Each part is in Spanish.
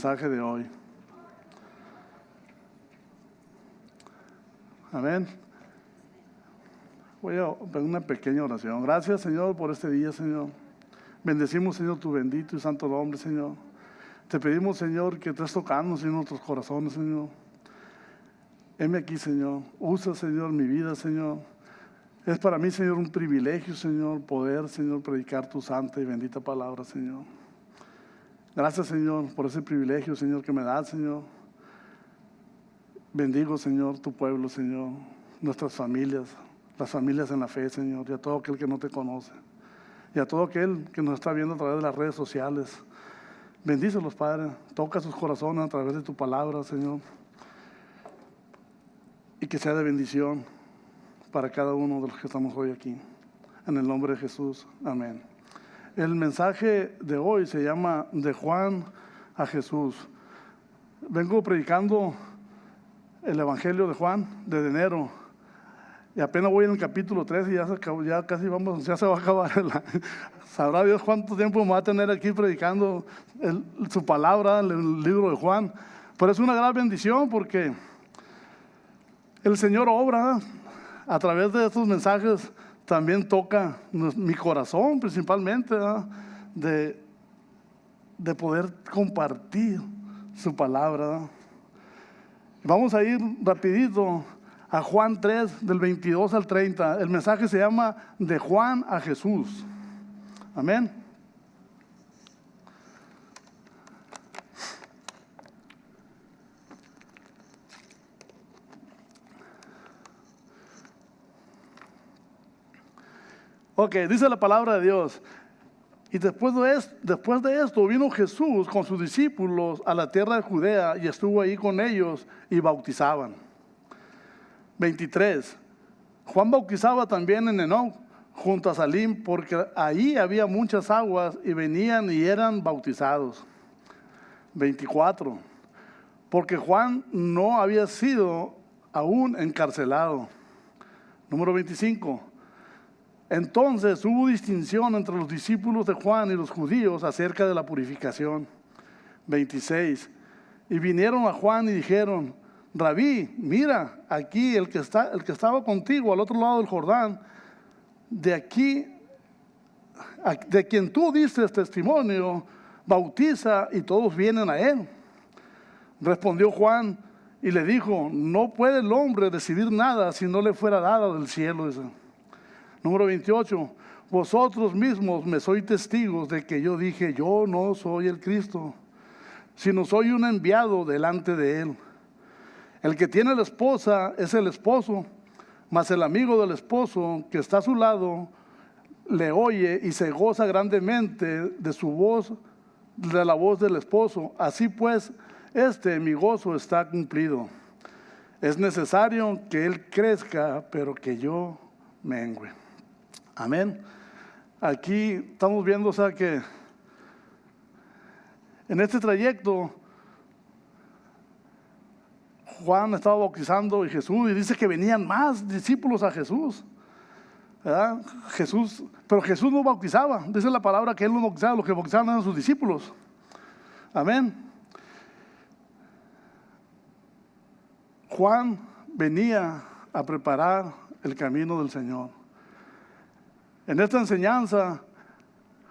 mensaje de hoy. Amén. Voy a hacer una pequeña oración. Gracias, Señor, por este día, Señor. Bendecimos, Señor, tu bendito y santo nombre, Señor. Te pedimos, Señor, que estés tocando en nuestros corazones, Señor. Heme aquí, Señor. Usa, Señor, mi vida, Señor. Es para mí, Señor, un privilegio, Señor, poder, Señor, predicar tu santa y bendita palabra, Señor. Gracias, Señor, por ese privilegio, Señor, que me das, Señor. Bendigo, Señor, tu pueblo, Señor, nuestras familias, las familias en la fe, Señor, y a todo aquel que no te conoce, y a todo aquel que nos está viendo a través de las redes sociales. Bendícelos, Padre, toca sus corazones a través de tu palabra, Señor, y que sea de bendición para cada uno de los que estamos hoy aquí. En el nombre de Jesús, amén. El mensaje de hoy se llama De Juan a Jesús. Vengo predicando el Evangelio de Juan desde enero, y apenas voy en el capítulo 3 y ya casi vamos, ya se va a acabar. Sabrá Dios cuánto tiempo me va a tener aquí predicando su palabra, el libro de Juan. Pero es una gran bendición porque el Señor obra a través de estos mensajes. También toca mi corazón principalmente, de poder compartir su palabra. Vamos a ir rapidito a Juan 3, del 22 al 30. El mensaje se llama De Juan a Jesús. Amén. Ok, dice la palabra de Dios. Y después de esto vino Jesús con sus discípulos a la tierra de Judea y estuvo ahí con ellos y bautizaban. 23. Juan bautizaba también en Enoc, junto a Salim, porque ahí había muchas aguas y venían y eran bautizados. 24. Porque Juan no había sido aún encarcelado. Número 25. Entonces hubo distinción entre los discípulos de Juan y los judíos acerca de la purificación. 26. Y vinieron a Juan y dijeron: Rabí, mira, aquí el que estaba contigo al otro lado del Jordán, de quien tú diste testimonio, bautiza y todos vienen a él. Respondió Juan y le dijo: no puede el hombre recibir nada si no le fuera dado del cielo. Número 28. Vosotros mismos me sois testigos de que yo dije: yo no soy el Cristo, sino soy un enviado delante de él. El que tiene la esposa es el esposo, mas el amigo del esposo que está a su lado le oye y se goza grandemente de su voz, de la voz del esposo. Así pues, mi gozo está cumplido. Es necesario que él crezca, pero que yo mengüe. Amén. Aquí estamos viendo, que en este trayecto Juan estaba bautizando y dice que venían más discípulos a Jesús, ¿verdad? Pero Jesús no bautizaba. Dice la palabra que él no bautizaba, los que bautizaban eran sus discípulos. Amén. Juan venía a preparar el camino del Señor. En esta enseñanza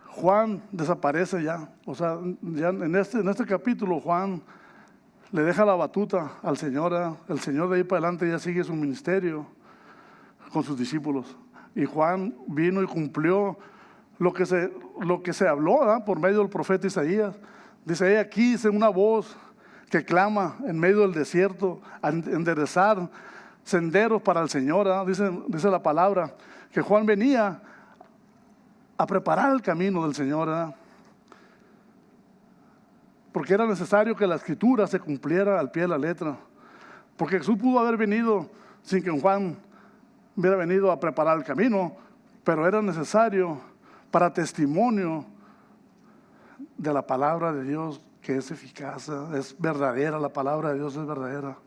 Juan desaparece ya. Ya en este capítulo Juan le deja la batuta al Señor. El Señor de ahí para adelante ya sigue su ministerio con sus discípulos. Y Juan vino y cumplió lo que se habló, ¿verdad?, por medio del profeta Isaías. Dice: aquí dice una voz que clama en medio del desierto, a enderezar senderos para el Señor, ¿verdad? Dice la palabra que Juan venía a preparar el camino del Señor, ¿verdad? Porque era necesario que la escritura se cumpliera al pie de la letra. Porque Jesús pudo haber venido sin que Juan hubiera venido a preparar el camino, pero era necesario para testimonio de la palabra de Dios, que es eficaz, es verdadera. La palabra de Dios es verdadera.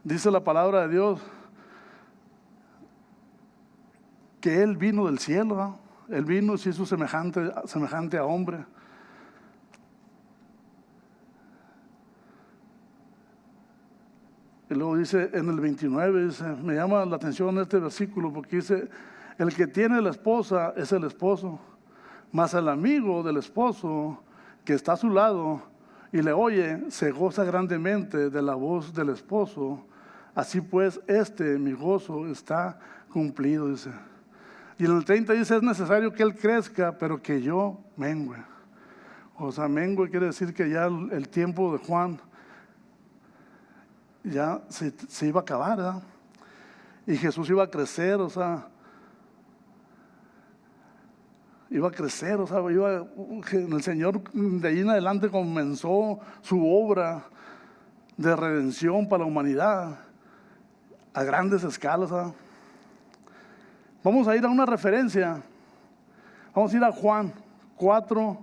Dice la palabra de Dios que Él vino del cielo, ¿no? Él vino y se hizo semejante a hombre. Y luego dice en el 29, dice, me llama la atención este versículo porque dice, el que tiene la esposa es el esposo, mas el amigo del esposo que está a su lado y le oye, se goza grandemente de la voz del esposo. Así pues, mi gozo está cumplido, dice. Y en el 30 dice, es necesario que él crezca, pero que yo mengüe. O sea, mengüe quiere decir que ya el tiempo de Juan ya se iba a acabar, ¿verdad? Y Jesús iba a crecer, o sea, el Señor de ahí en adelante comenzó su obra de redención para la humanidad a grandes escalas, ¿verdad? Vamos a ir a una referencia, vamos a ir a Juan 4,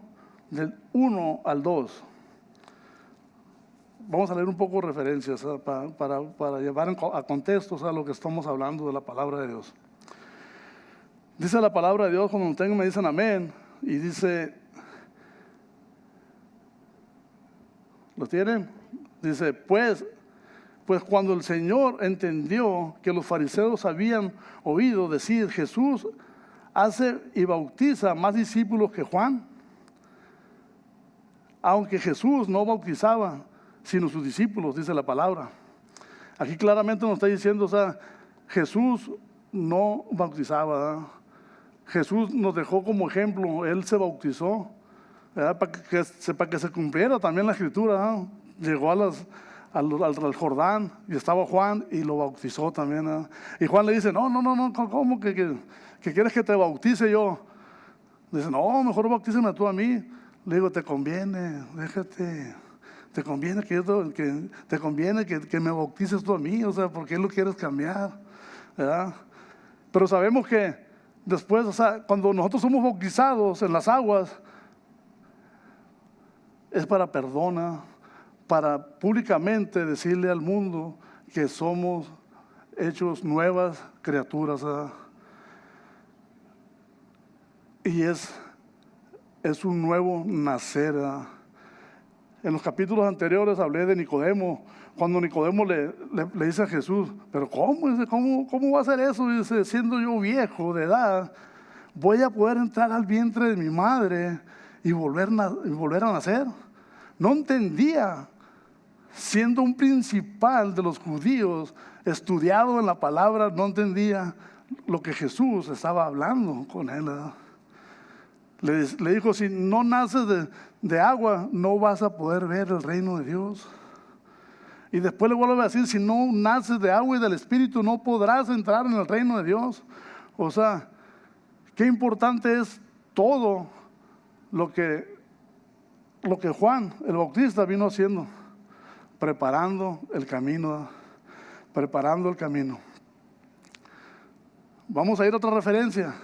del 1 al 2. Vamos a leer un poco de referencias, ¿sabes? Para llevar a contexto, ¿sabes? Lo que estamos hablando de la palabra de Dios. Dice la palabra de Dios, cuando lo tengan me dicen amén, y dice, ¿lo tienen? Dice, pues cuando el Señor entendió que los fariseos habían oído decir, Jesús hace y bautiza más discípulos que Juan, aunque Jesús no bautizaba, sino sus discípulos, dice la palabra. Aquí claramente nos está diciendo, o sea, Jesús no bautizaba, ¿verdad? Jesús nos dejó como ejemplo, Él se bautizó, ¿verdad? Para que se cumpliera también la escritura, ¿verdad? Llegó al Jordán y estaba Juan y lo bautizó también, ¿verdad? Y Juan le dice, no, ¿cómo que quieres que te bautice yo? Dice, no, mejor bautízame tú a mí. Le digo, te conviene, déjate. Te conviene que me bautices tú a mí, o sea, ¿por qué lo quieres cambiar? ¿Verdad? Pero sabemos que después, o sea, cuando nosotros somos bautizados en las aguas, es para perdonar, para públicamente decirle al mundo que somos hechos nuevas criaturas, ¿verdad? Y es un nuevo nacer, ¿verdad? En los capítulos anteriores hablé de Nicodemo, cuando Nicodemo le dice a Jesús, pero ¿cómo va a ser eso? Dice, siendo yo viejo de edad, ¿voy a poder entrar al vientre de mi madre y volver a nacer? No entendía, siendo un principal de los judíos, estudiado en la palabra, no entendía lo que Jesús estaba hablando con él, ¿verdad? Le dijo, si no naces de agua, no vas a poder ver el reino de Dios. Y después le vuelve a decir, si no naces de agua y del Espíritu, no podrás entrar en el reino de Dios. O sea, qué importante es todo lo que Juan el Bautista vino haciendo, preparando el camino. Vamos a ir a otra referencia.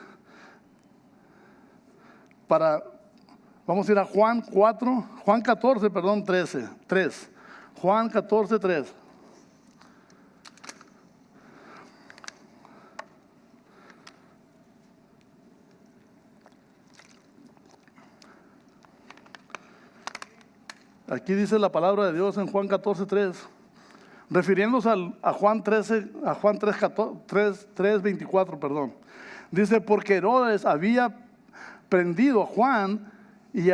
Vamos a ir a Juan 14, 3. Juan 14, 3. Aquí dice la palabra de Dios en Juan 14, 3. Refiriéndose a Juan 3, 24, perdón. Dice, porque Herodes había prendido a Juan y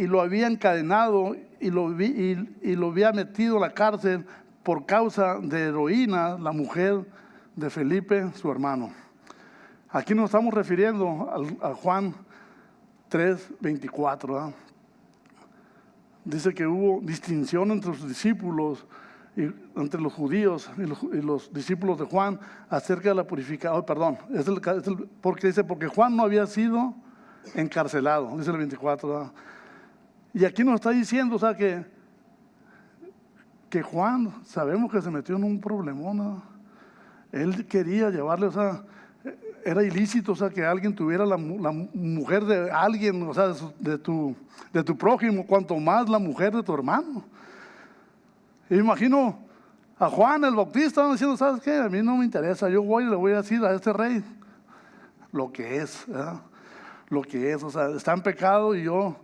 lo había encadenado y lo había metido en la cárcel por causa de Heroína, la mujer de Felipe, su hermano. Aquí nos estamos refiriendo a Juan 3, 24, ¿verdad? Dice que hubo distinción entre sus discípulos, entre los judíos y los discípulos de Juan acerca de la purificación. Porque Juan no había sido encarcelado, dice el 24, ¿verdad? Y aquí nos está diciendo, o sea, que Juan, sabemos que se metió en un problemón, ¿no? Él quería llevarle, o sea, era ilícito, o sea, que alguien tuviera la mujer de alguien, o sea, de tu prójimo, cuanto más la mujer de tu hermano. Y imagino a Juan el Bautista diciendo, ¿sabes qué? A mí no me interesa, yo voy y le voy a decir a este rey lo que es, ¿verdad? lo que es, o sea, está en pecado y yo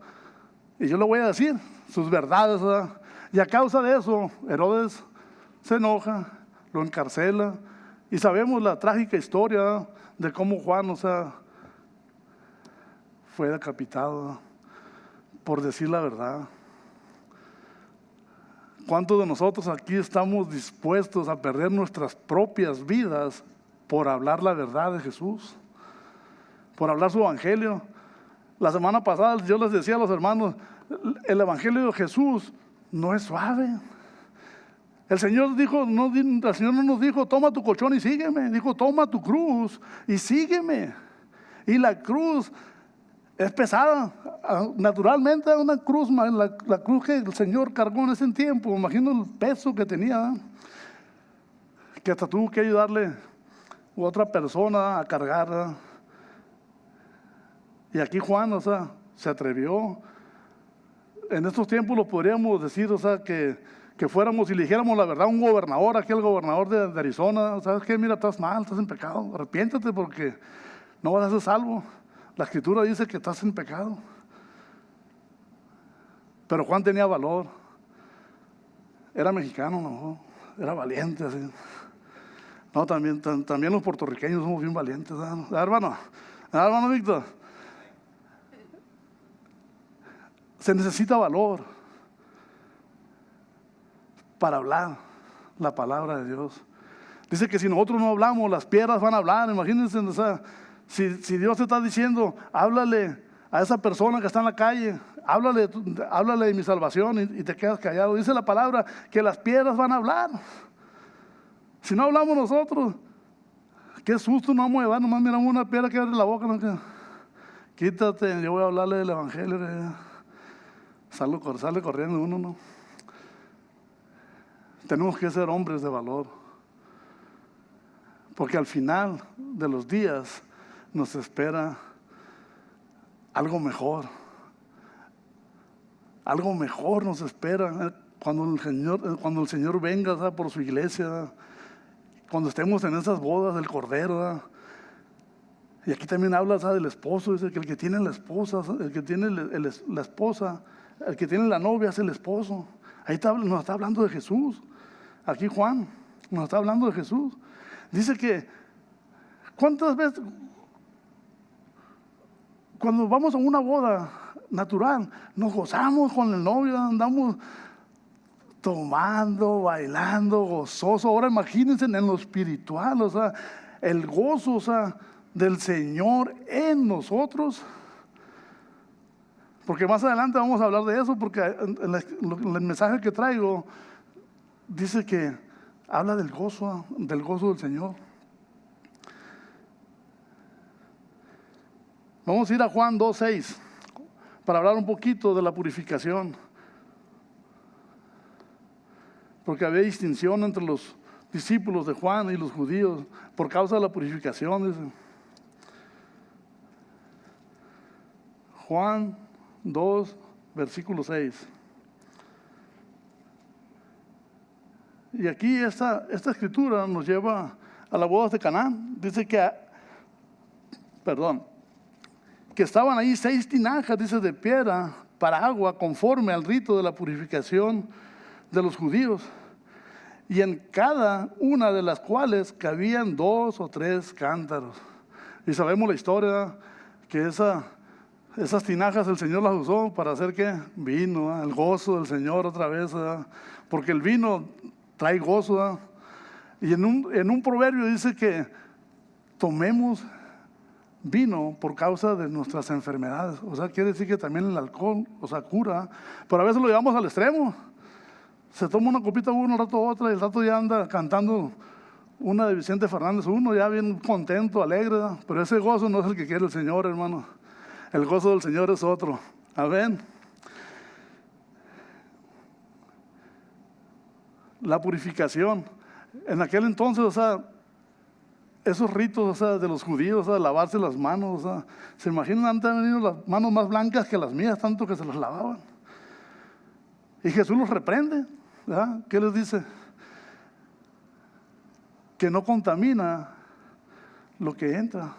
le voy a decir sus verdades, ¿verdad? Y a causa de eso, Herodes se enoja, lo encarcela, y sabemos la trágica historia, ¿verdad?, de cómo Juan, o sea, fue decapitado, ¿verdad?, por decir la verdad. ¿Cuántos de nosotros aquí estamos dispuestos a perder nuestras propias vidas por hablar la verdad de Jesús? Por hablar su evangelio. La semana pasada yo les decía a los hermanos, el evangelio de Jesús no es suave. El Señor el Señor no nos dijo, toma tu colchón y sígueme. Dijo, toma tu cruz y sígueme. Y la cruz es pesada. Naturalmente una cruz, la cruz que el Señor cargó en ese tiempo, imagino el peso que tenía, que hasta tuvo que ayudarle a otra persona a cargar. Y aquí Juan, o sea, se atrevió. En estos tiempos lo podríamos decir, o sea, que fuéramos y le dijéramos la verdad a un gobernador, aquí el gobernador de Arizona, ¿sabes qué? Mira, estás mal, estás en pecado, arrepiéntate porque no vas a ser salvo. La Escritura dice que estás en pecado. Pero Juan tenía valor. Era mexicano, ¿no? Era valiente, así. No, también los puertorriqueños somos bien valientes, ¿verdad, hermano? ¿Verdad, hermano Víctor? Se necesita valor para hablar la palabra de Dios. Dice que si nosotros no hablamos, las piedras van a hablar. Imagínense, o sea, si Dios te está diciendo, háblale a esa persona que está en la calle, háblale de mi salvación y te quedas callado. Dice la palabra que las piedras van a hablar. Si no hablamos nosotros, qué susto no vamos a llevar, nomás miramos una piedra que abre la boca, ¿no? Quítate, yo voy a hablarle del evangelio. Sale corriendo uno, ¿no? Tenemos que ser hombres de valor, porque al final de los días nos espera algo mejor. Algo mejor nos espera cuando el Señor venga, ¿sabes?, por su iglesia, ¿verdad?, cuando estemos en esas bodas del Cordero, ¿verdad? Y aquí también habla, ¿sabes?, del esposo. Dice que el que tiene la esposa, el que tiene la esposa, el que tiene la novia es el esposo. Ahí nos está hablando de Jesús. Aquí Juan nos está hablando de Jesús. Dice que, ¿cuántas veces cuando vamos a una boda natural nos gozamos con el novio, andamos tomando, bailando, gozoso? Ahora imagínense en lo espiritual, o sea, el gozo, o sea, del Señor en nosotros. Porque más adelante vamos a hablar de eso, porque el mensaje que traigo dice que habla del gozo del Señor. Vamos a ir a Juan 2:6 para hablar un poquito de la purificación. Porque había distinción entre los discípulos de Juan y los judíos por causa de la purificación, dice. Juan 2, versículo 6. Y aquí esta escritura nos lleva a las bodas de Caná. Dice que estaban ahí 6 tinajas, dice, de piedra para agua, conforme al rito de la purificación de los judíos, y en cada una de las cuales cabían 2 o 3 cántaros. Y sabemos la historia, que esas tinajas el Señor las usó para hacer ¿qué? Vino, ¿eh? El gozo del Señor otra vez, ¿eh? Porque el vino trae gozo, ¿eh? Y en un proverbio dice que tomemos vino por causa de nuestras enfermedades. O sea, quiere decir que también el alcohol, o sea, cura, pero a veces lo llevamos al extremo. Se toma una copita uno, un rato otra, y el rato ya anda cantando una de Vicente Fernández, uno ya bien contento, alegre, ¿verdad? Pero ese gozo no es el que quiere el Señor, hermano. El gozo del Señor es otro. Amén. La purificación. En aquel entonces, o sea, esos ritos, o sea, de los judíos, o sea, lavarse las manos, o sea, se imaginan, antes han venido las manos más blancas que las mías, tanto que se las lavaban. Y Jesús los reprende, ¿verdad? ¿Qué les dice? Que no contamina lo que entra,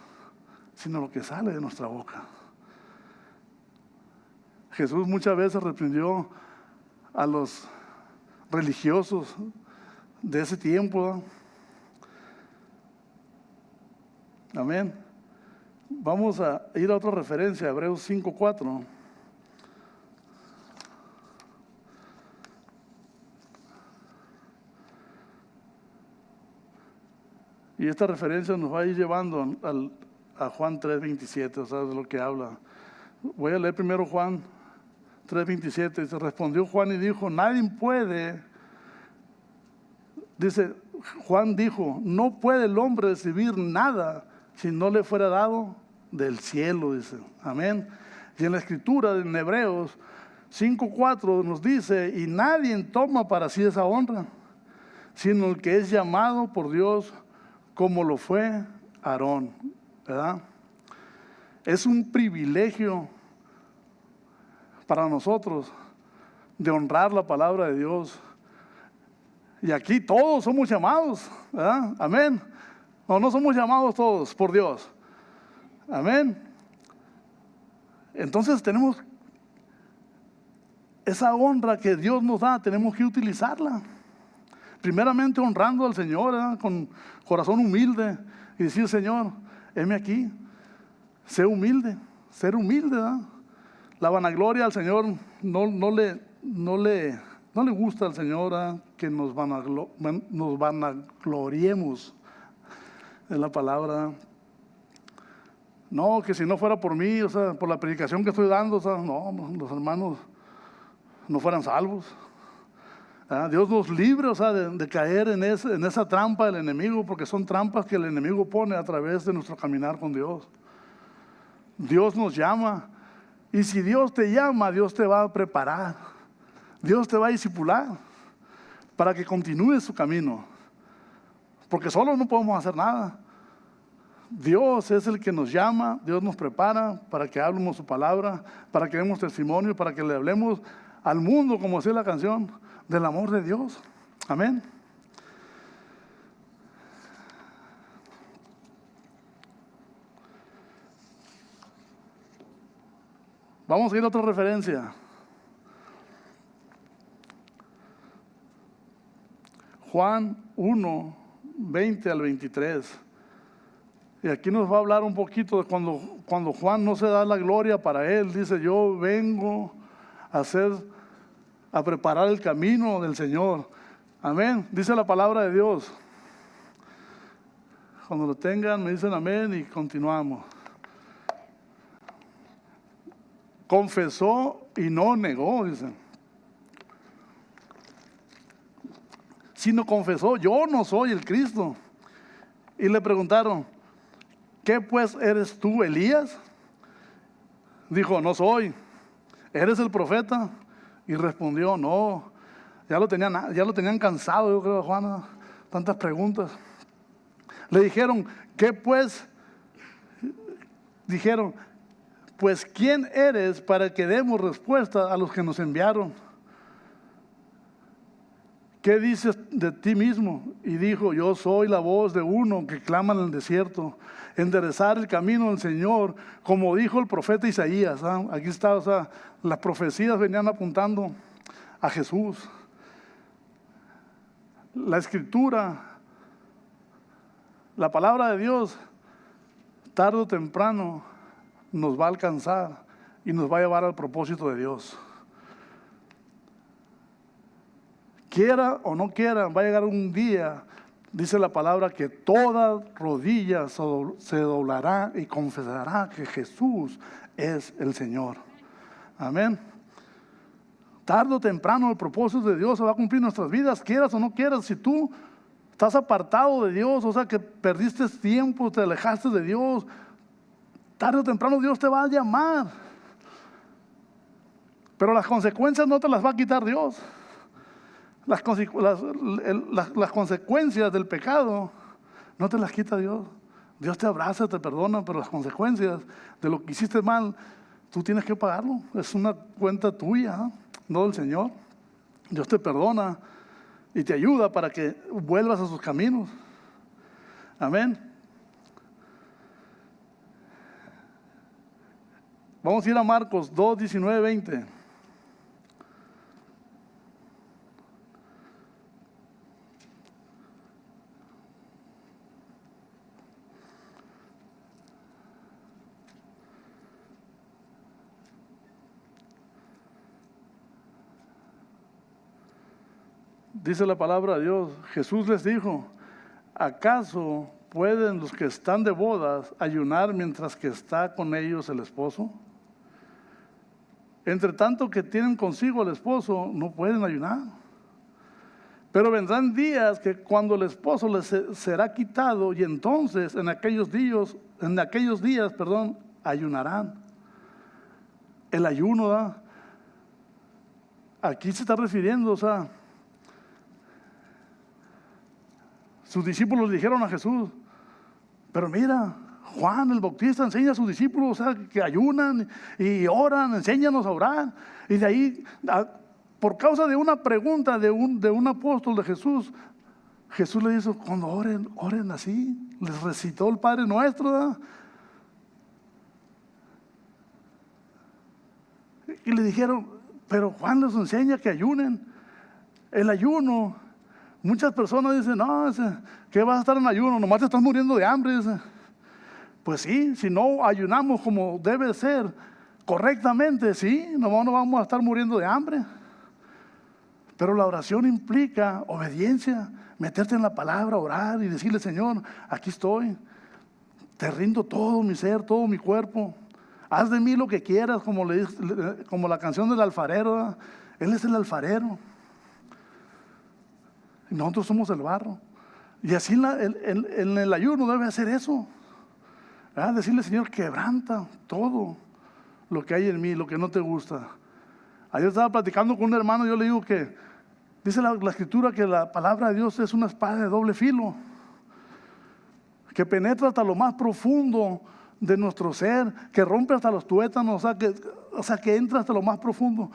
sino lo que sale de nuestra boca. Jesús muchas veces reprendió a los religiosos de ese tiempo. Amén. Vamos a ir a otra referencia, Hebreos 5:4. Y esta referencia nos va a ir llevando a Juan 3:27, o sea, de lo que habla. Voy a leer primero Juan 3:27. Dice, respondió Juan y dijo, nadie puede. Dice, Juan dijo, no puede el hombre recibir nada si no le fuera dado del cielo, dice. Amén. Y en la escritura, en Hebreos 5:4 nos dice, y nadie toma para sí esa honra, sino el que es llamado por Dios, como lo fue Aarón, ¿verdad? Es un privilegio para nosotros de honrar la palabra de Dios. Y aquí todos somos llamados, ¿verdad? Amén. No somos llamados todos por Dios. Amén. Entonces tenemos esa honra que Dios nos da, tenemos que utilizarla. Primeramente honrando al Señor, ¿verdad? Con corazón humilde y decir, Señor, heme aquí. Sé humilde, ser humilde, ¿verdad? La vanagloria al Señor no le gusta al Señor, ¿verdad? Que nos vanagloriemos, es la palabra. No, que si no fuera por mí, o sea, por la predicación que estoy dando, o sea, no, los hermanos no fueran salvos. Dios nos libre, o sea, de caer en esa trampa del enemigo, porque son trampas que el enemigo pone a través de nuestro caminar con Dios. Dios nos llama, y si Dios te llama, Dios te va a preparar, Dios te va a discipular para que continúes su camino, porque solo no podemos hacer nada. Dios es el que nos llama, Dios nos prepara para que hablemos su palabra, para que demos testimonio, para que le hablemos al mundo, como decía la canción, del amor de Dios. Amén. Vamos a ir a otra referencia. Juan 1:20 al 23. Y aquí nos va a hablar un poquito de cuando Juan no se da la gloria para él. Dice, yo vengo a preparar el camino del Señor. Amén. Dice la palabra de Dios. Cuando lo tengan me dicen amén y continuamos. Confesó y no negó, dicen. Sino confesó, yo no soy el Cristo. Y le preguntaron, ¿qué pues eres tú, Elías? Dijo, no soy. ¿Eres el profeta? Y respondió, no. Ya lo tenían cansado, yo creo, Juana, tantas preguntas. Le dijeron, ¿qué pues? Dijeron, pues ¿quién eres para que demos respuesta a los que nos enviaron? ¿Qué dices de ti mismo? Y dijo, yo soy la voz de uno que clama en el desierto, enderezar el camino del Señor, como dijo el profeta Isaías. Aquí está, o sea, las profecías venían apuntando a Jesús. La escritura, la palabra de Dios, tarde o temprano nos va a alcanzar y nos va a llevar al propósito de Dios. Quiera o no quiera, va a llegar un día, dice la palabra, que toda rodilla se doblará y confesará que Jesús es el Señor. Amén. Tarde o temprano el propósito de Dios se va a cumplir en nuestras vidas, quieras o no quieras. Si tú estás apartado de Dios, o sea que perdiste tiempo, te alejaste de Dios, tarde o temprano Dios te va a llamar. Pero las consecuencias no te las va a quitar Dios. Las consecuencias del pecado no te las quita Dios. Dios te abraza, te perdona, pero las consecuencias de lo que hiciste mal, tú tienes que pagarlo. Es una cuenta tuya, no del Señor. Dios te perdona y te ayuda para que vuelvas a sus caminos. Amén. Vamos a ir a Marcos 2, 19, 20. Dice la palabra de Dios, Jesús les dijo, ¿acaso pueden los que están de bodas ayunar mientras que está con ellos el esposo? Entre tanto que tienen consigo al esposo, no pueden ayunar. Pero vendrán días que cuando el esposo les será quitado, y entonces en aquellos días, ayunarán. El ayuno, ¿verdad? Aquí se está refiriendo, o sea, sus discípulos dijeron a Jesús, pero mira, Juan el Bautista enseña a sus discípulos, o sea, que ayunan y oran, enséñanos a orar. Y de ahí, por causa de una pregunta de un apóstol de Jesús, Jesús le dijo, cuando oren así. Les recitó el Padre Nuestro, ¿verdad? Y le dijeron, pero Juan les enseña que ayunen. El ayuno, muchas personas dicen, no, ¿qué vas a estar en ayuno? Nomás te estás muriendo de hambre. Pues sí, si no ayunamos como debe ser, correctamente, sí, nomás no vamos a estar muriendo de hambre. Pero la oración implica obediencia, meterte en la palabra, orar y decirle, Señor, aquí estoy, te rindo todo mi ser, todo mi cuerpo. Haz de mí lo que quieras, como la canción del alfarero, ¿verdad? Él es el alfarero. Y nosotros somos el barro. Y así en el ayuno debe hacer eso. ¿Verdad? Decirle, Señor, quebranta todo lo que hay en mí, lo que no te gusta. Ayer estaba platicando con un hermano, yo le digo que dice la escritura que la palabra de Dios es una espada de doble filo, que penetra hasta lo más profundo de nuestro ser, que rompe hasta los tuétanos, o sea, que entra hasta lo más profundo.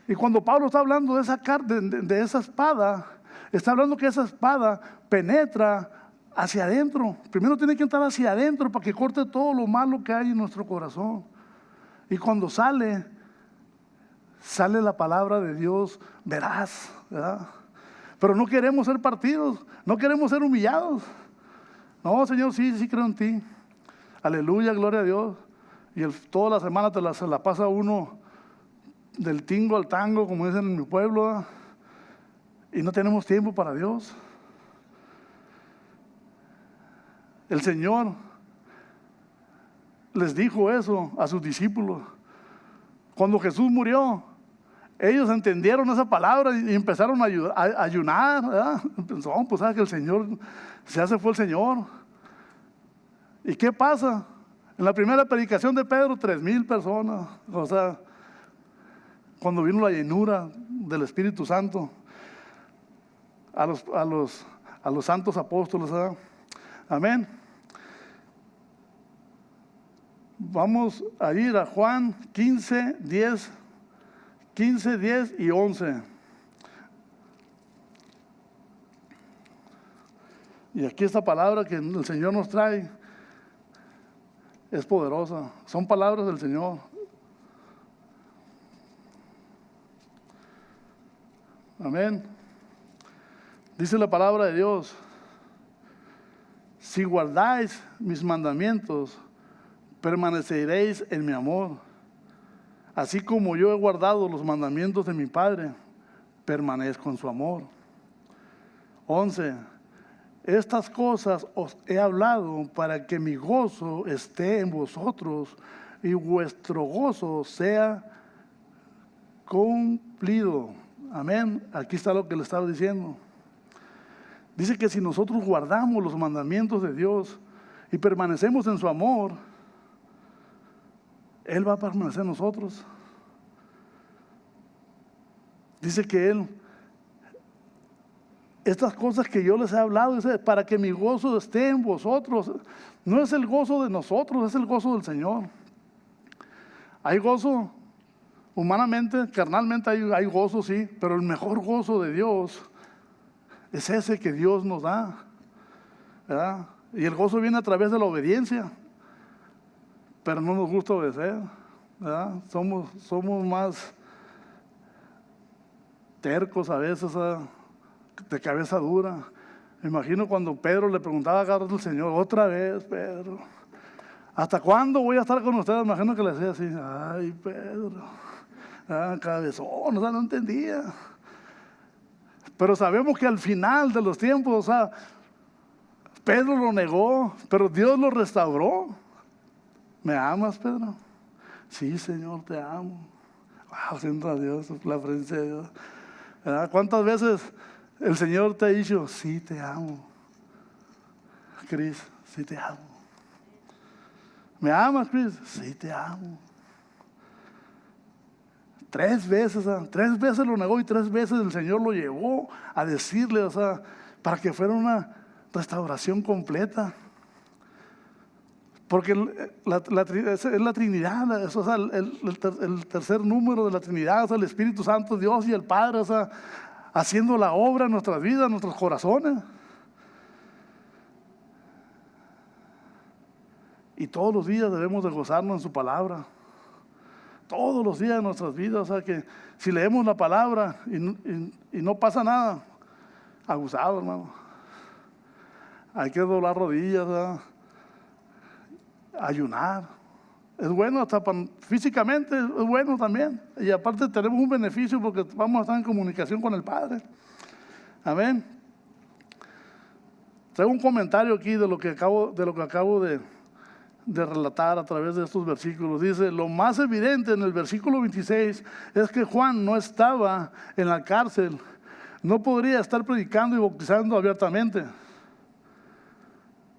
Y cuando Pablo está hablando de esa espada, está hablando que esa espada penetra hacia adentro. Primero tiene que entrar hacia adentro para que corte todo lo malo que hay en nuestro corazón. Y cuando sale la palabra de Dios veraz, ¿verdad? Pero no queremos ser partidos, no queremos ser humillados. No, Señor, sí creo en ti. Aleluya, gloria a Dios. Y toda la semana se la pasa uno del tingo al tango, como dicen en mi pueblo, ¿verdad? Y no tenemos tiempo para Dios. El Señor les dijo eso a sus discípulos. Cuando Jesús murió, ellos entendieron esa palabra y empezaron a ayunar, ¿verdad? Pensaron, pues sabes que el Señor fue el Señor. ¿Y qué pasa? En la primera predicación de Pedro, 3,000 personas. O sea, cuando vino la llenura del Espíritu Santo a los santos apóstoles, ¿verdad? Amén. Vamos a ir a Juan 15, 10 y 11. Y aquí esta palabra que el Señor nos trae es poderosa. Son palabras del Señor. Amén. Dice la palabra de Dios: si guardáis mis mandamientos, permaneceréis en mi amor, así como yo he guardado los mandamientos de mi Padre, permanezco en su amor. 11. Estas cosas os he hablado para que mi gozo esté en vosotros y vuestro gozo sea cumplido. Amén. Aquí está lo que le estaba diciendo. Dice que si nosotros guardamos los mandamientos de Dios y permanecemos en su amor, Él va a permanecer en nosotros. Dice que estas cosas que yo les he hablado, dice, para que mi gozo esté en vosotros. No es el gozo de nosotros, es el gozo del Señor. Hay gozo humanamente, carnalmente hay gozo, sí, pero el mejor gozo de Dios es ese que Dios nos da, ¿verdad? Y el gozo viene a través de la obediencia, pero no nos gusta obedecer. ¿verdad? Somos más tercos a veces, de cabeza dura. Me imagino cuando Pedro le preguntaba a Carlos al Señor, otra vez, Pedro, ¿hasta cuándo voy a estar con ustedes? Me imagino que le decía así, ay, Pedro, cabezón, o sea, no entendía. Pero sabemos que al final de los tiempos, Pedro lo negó, pero Dios lo restauró. ¿Me amas, Pedro? Sí, Señor, te amo. Wow, siento a Dios, la presencia de Dios. ¿Verdad? ¿Cuántas veces el Señor te ha dicho, sí, te amo? Cris, sí, te amo. ¿Me amas, Cris? Sí, te amo. 3 veces, 3 veces lo negó y 3 veces el Señor lo llevó a decirle, para que fuera una restauración completa. Porque es la Trinidad, el tercer número de la Trinidad, el Espíritu Santo, Dios y el Padre, haciendo la obra en nuestras vidas, en nuestros corazones. Y todos los días debemos de gozarnos en su palabra. Todos los días de nuestras vidas, que si leemos la palabra y no pasa nada, abusado, hermano. Hay que doblar rodillas, ayunar. Es bueno hasta físicamente, es bueno también. Y aparte tenemos un beneficio porque vamos a estar en comunicación con el Padre. Amén. Traigo un comentario aquí de lo que acabo de relatar a través de estos versículos. Dice, lo más evidente en el versículo 26 es que Juan no estaba en la cárcel, no podría estar predicando y bautizando abiertamente.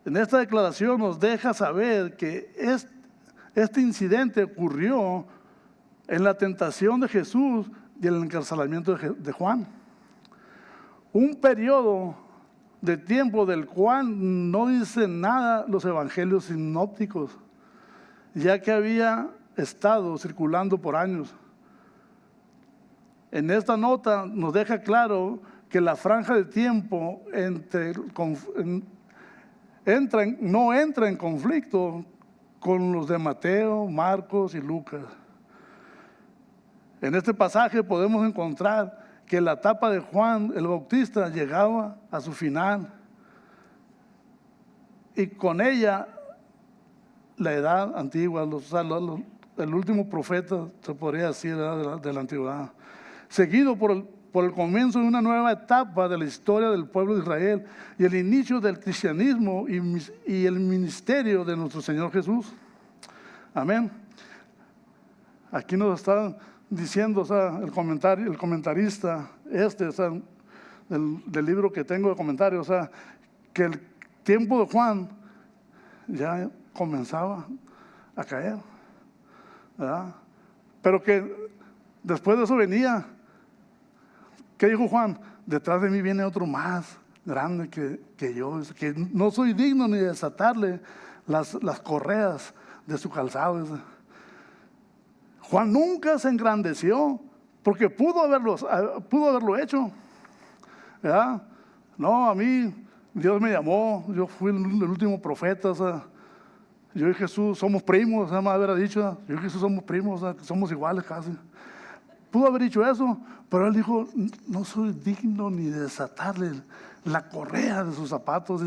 En esta declaración nos deja saber que este incidente ocurrió en la tentación de Jesús y el encarcelamiento de Juan. Un periodo de tiempo del cual no dicen nada los evangelios sinópticos, ya que había estado circulando por años. En esta nota nos deja claro que la franja de tiempo no entra en conflicto con los de Mateo, Marcos y Lucas. En este pasaje podemos encontrar que la etapa de Juan el Bautista llegaba a su final y con ella la edad antigua, el último profeta, se podría decir, de la antigüedad, seguido por el comienzo de una nueva etapa de la historia del pueblo de Israel y el inicio del cristianismo y el ministerio de nuestro Señor Jesús. Amén. Aquí nos está diciendo, el comentarista del libro que tengo de comentarios, que el tiempo de Juan ya comenzaba a caer, ¿verdad? Pero que después de eso venía, ¿qué dijo Juan? Detrás de mí viene otro más grande que yo, que no soy digno ni de desatarle las correas de su calzado. Juan nunca se engrandeció porque pudo haberlo hecho, ¿verdad? No, a mí Dios me llamó, yo fui el último profeta, yo y Jesús somos primos, me habrá dicho, yo y Jesús somos primos, somos iguales casi. Pudo haber dicho eso, pero él dijo, no soy digno ni de desatarle la correa de sus zapatos.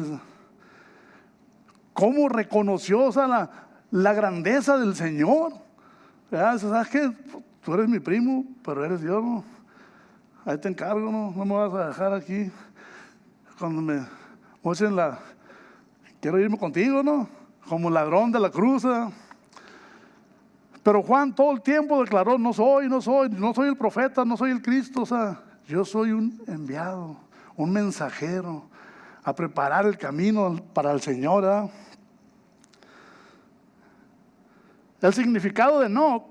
¿Cómo reconoció la grandeza del Señor? ¿Sabes qué? Tú eres mi primo, pero eres Dios, ¿no? Ahí te encargo, ¿no? No me vas a dejar aquí. Cuando me muestren quiero irme contigo, ¿no? Como ladrón de la cruz. Pero Juan todo el tiempo declaró, no soy el profeta, no soy el Cristo. Yo soy un enviado, un mensajero a preparar el camino para el Señor. El significado de Enoc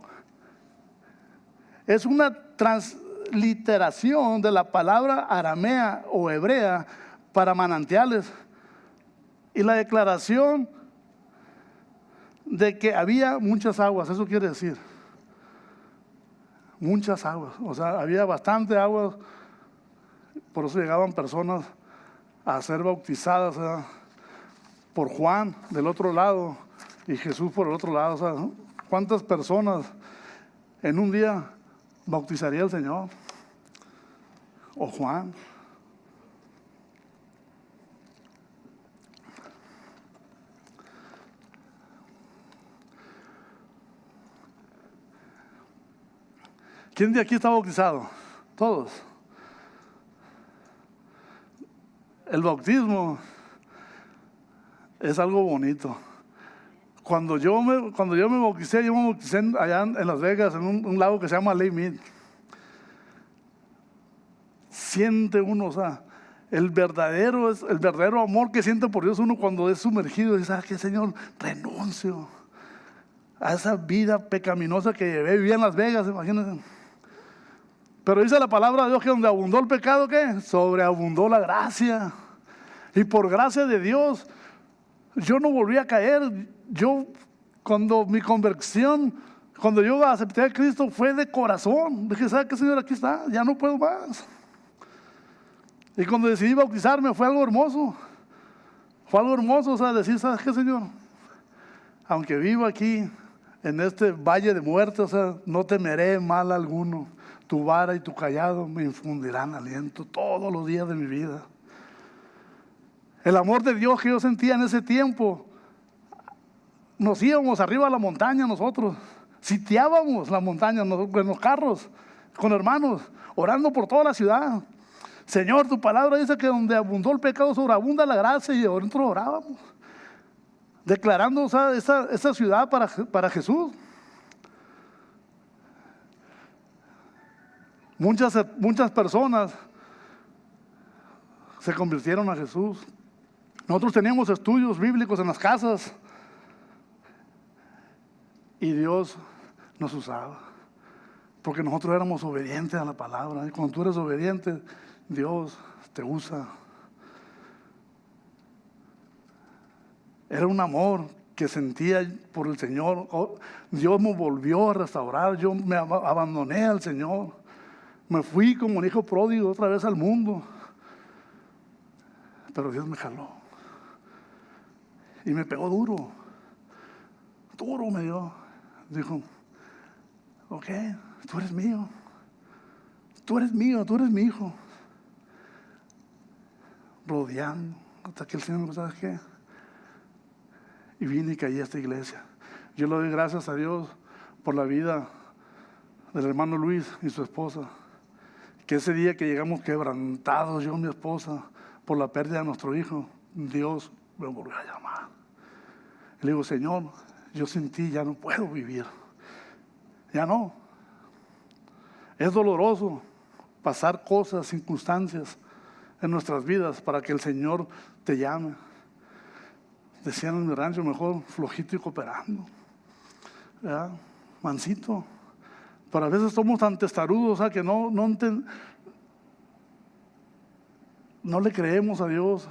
es una transliteración de la palabra aramea o hebrea para manantiales y la declaración de que había muchas aguas. Eso quiere decir muchas aguas, había bastante agua, por eso llegaban personas a ser bautizadas por Juan del otro lado y Jesús por el otro lado. ¿Cuántas personas en un día bautizaría el Señor? O Juan. ¿Quién de aquí está bautizado? Todos. El bautismo es algo bonito. Cuando yo me bauticé allá en Las Vegas, en un lago que se llama Lake Mead. Siente uno, o sea, el verdadero amor que siente por Dios uno cuando es sumergido. Dice, ¿qué, Señor? Renuncio a esa vida pecaminosa que vivía en Las Vegas, imagínense. Pero dice la palabra de Dios que donde abundó el pecado, ¿qué? Sobreabundó la gracia. Y por gracia de Dios, yo no volví a caer. Cuando mi conversión, cuando yo acepté a Cristo, fue de corazón. Dije, ¿sabe qué, Señor? Aquí está, ya no puedo más. Y cuando decidí bautizarme fue algo hermoso. Fue algo hermoso, o sea, decir, ¿sabes qué, Señor? Aunque vivo aquí, en este valle de muerte, o sea, no temeré mal alguno. Tu vara y tu cayado me infundirán aliento todos los días de mi vida. El amor de Dios que yo sentía en ese tiempo, nos íbamos arriba a la montaña nosotros, sitiábamos la montaña en los carros, con hermanos, orando por toda la ciudad. Señor, tu palabra dice que donde abundó el pecado sobreabunda la gracia, y nosotros orábamos, declarando, o sea, esa ciudad para Jesús. Muchas personas se convirtieron a Jesús. Nosotros teníamos estudios bíblicos en las casas y Dios nos usaba porque nosotros éramos obedientes a la palabra. Y cuando tú eres obediente, Dios te usa. Era un amor que sentía por el Señor. Dios me volvió a restaurar. Yo me abandoné al Señor. Me fui como un hijo pródigo otra vez al mundo. Pero Dios me jaló. Y me pegó duro. Duro me dio. Dijo, ok, tú eres mío. Tú eres mío, tú eres mi hijo. Rodeando. Hasta que el Señor me dijo, ¿sabes qué? Y vine y caí a esta iglesia. Yo le doy gracias a Dios por la vida del hermano Luis y su esposa. Que ese día que llegamos quebrantados, yo y mi esposa, por la pérdida de nuestro hijo, Dios me volvió a llamar. Y le digo, Señor, yo sin ti ya no puedo vivir. Ya no. Es doloroso pasar cosas, circunstancias en nuestras vidas para que el Señor te llame. Decían en mi rancho, mejor flojito y cooperando. ¿Verdad? Mansito. Pero a veces somos tan testarudos, o sea, que no le creemos a Dios.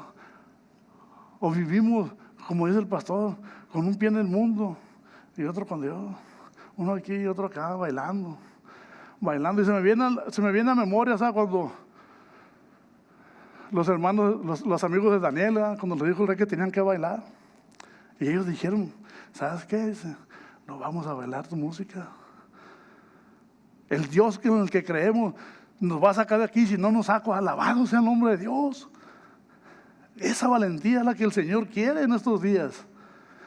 O vivimos, como dice el pastor, con un pie en el mundo y otro con Dios. Uno aquí y otro acá, bailando. Y se me viene a memoria, ¿sabes? Cuando los hermanos, los amigos de Daniela, cuando les dijo el rey que tenían que bailar. Y ellos dijeron, ¿sabes qué? Dice, no vamos a bailar tu música. El Dios en el que creemos nos va a sacar de aquí, si no nos saco, alabado sea el nombre de Dios. Esa valentía es la que el Señor quiere en estos días.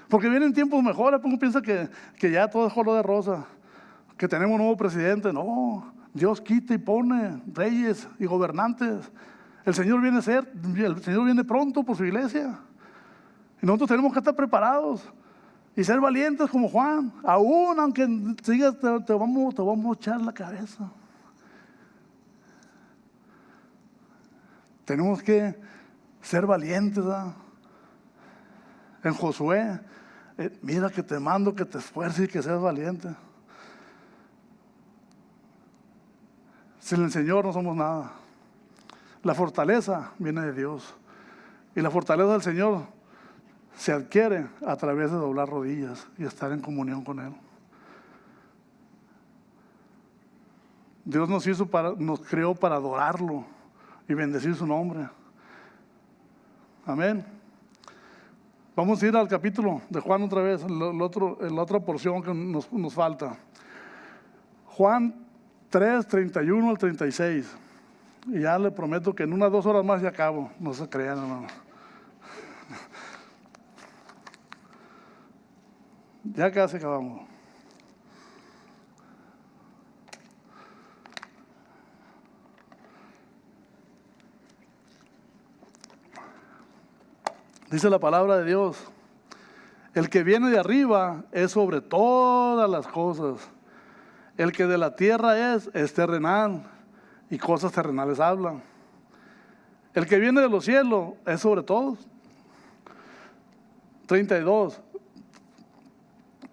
Porque vienen tiempos mejores, uno piensa que ya todo es color de rosa, que tenemos un nuevo presidente. No, Dios quita y pone reyes y gobernantes. El Señor viene pronto por su iglesia. Y nosotros tenemos que estar preparados y ser valientes como Juan. Aún aunque sigas, te vamos a echar la cabeza. Tenemos que ser valientes, ¿verdad? En Josué, mira que te mando que te esfuerces y que seas valiente. Sin el Señor no somos nada. La fortaleza viene de Dios. Y la fortaleza del Señor se adquiere a través de doblar rodillas y estar en comunión con Él. Dios nos creó para adorarlo y bendecir su nombre. Amén. Vamos a ir al capítulo de Juan otra vez, la otra porción que nos falta. Juan 3, 31 al 36. Y ya le prometo que en unas 2 horas más ya acabo. No se crean, hermano. Ya casi acabamos. Dice la palabra de Dios: el que viene de arriba es sobre todas las cosas. El que de la tierra es terrenal, y cosas terrenales hablan. El que viene de los cielos es sobre todos. 32.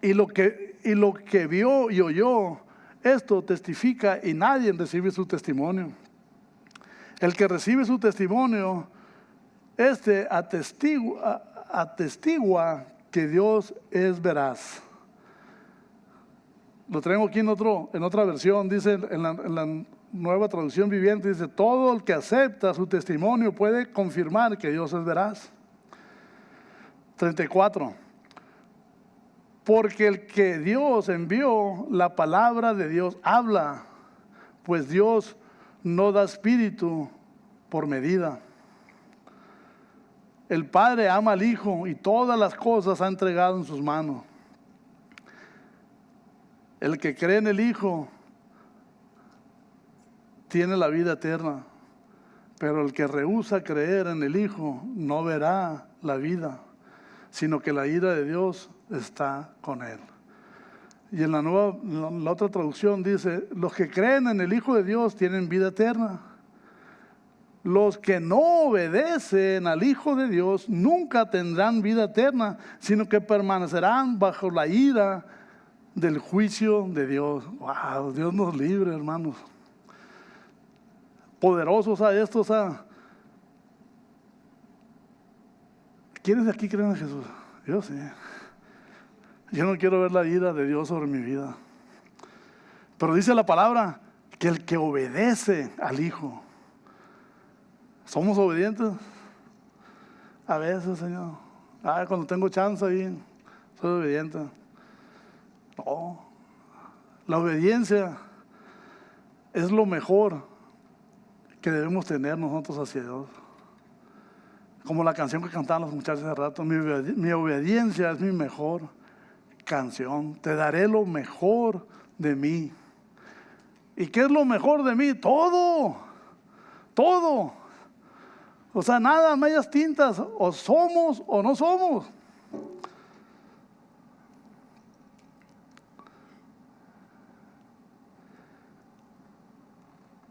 Y lo que vio y oyó, esto testifica, y nadie recibe su testimonio. El que recibe su testimonio, atestigua que Dios es veraz. Lo traigo aquí en otra versión, dice en la Nueva Traducción Viviente, dice: todo el que acepta su testimonio puede confirmar que Dios es veraz. 34. Porque el que Dios envió, la palabra de Dios habla, pues Dios no da espíritu por medida. El Padre ama al Hijo y todas las cosas ha entregado en sus manos. El que cree en el Hijo tiene la vida eterna, pero el que rehúsa creer en el Hijo no verá la vida, sino que la ira de Dios está con él. Y en la otra traducción dice: los que creen en el Hijo de Dios tienen vida eterna. Los que no obedecen al Hijo de Dios nunca tendrán vida eterna, sino que permanecerán bajo la ira del juicio de Dios. Wow, Dios nos libre, hermanos. Poderosos a estos. ¿Quiénes de aquí creen en Jesús? Yo sí. Yo no quiero ver la ira de Dios sobre mi vida. Pero dice la palabra que el que obedece al Hijo. ¿Somos obedientes? A veces, Señor. Cuando tengo chance ahí, soy obediente. No. La obediencia es lo mejor que debemos tener nosotros hacia Dios. Como la canción que cantaban los muchachos hace rato: mi obediencia es mi mejor canción. Te daré lo mejor de mí. ¿Y qué es lo mejor de mí? Todo. Todo. O sea, nada, medias tintas. O somos o no somos.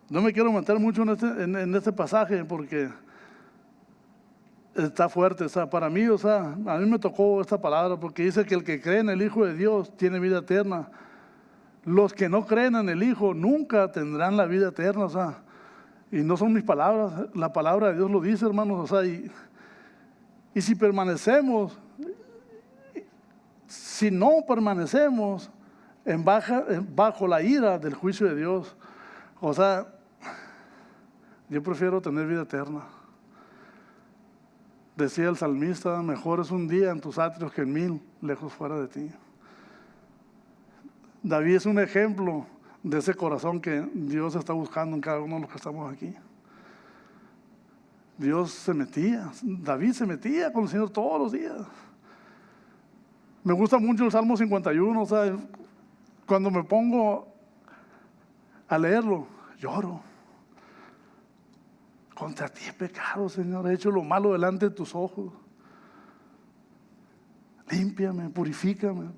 No me quiero meter mucho en este pasaje porque está fuerte. O sea, para mí, a mí me tocó esta palabra porque dice que el que cree en el Hijo de Dios tiene vida eterna. Los que no creen en el Hijo nunca tendrán la vida eterna. O sea, y no son mis palabras, la palabra de Dios lo dice, hermanos. O sea, y si permanecemos, si no permanecemos bajo la ira del juicio de Dios, o sea, yo prefiero tener vida eterna. Decía el salmista: mejor es un día en tus atrios que 1000 lejos fuera de ti. David es un ejemplo de ese corazón que Dios está buscando en cada uno de los que estamos aquí. David se metía con el Señor todos los días. Me gusta mucho el Salmo 51, o sea, cuando me pongo a leerlo, lloro. Contra ti he pecado, Señor, he hecho lo malo delante de tus ojos. Límpiame, purifícame.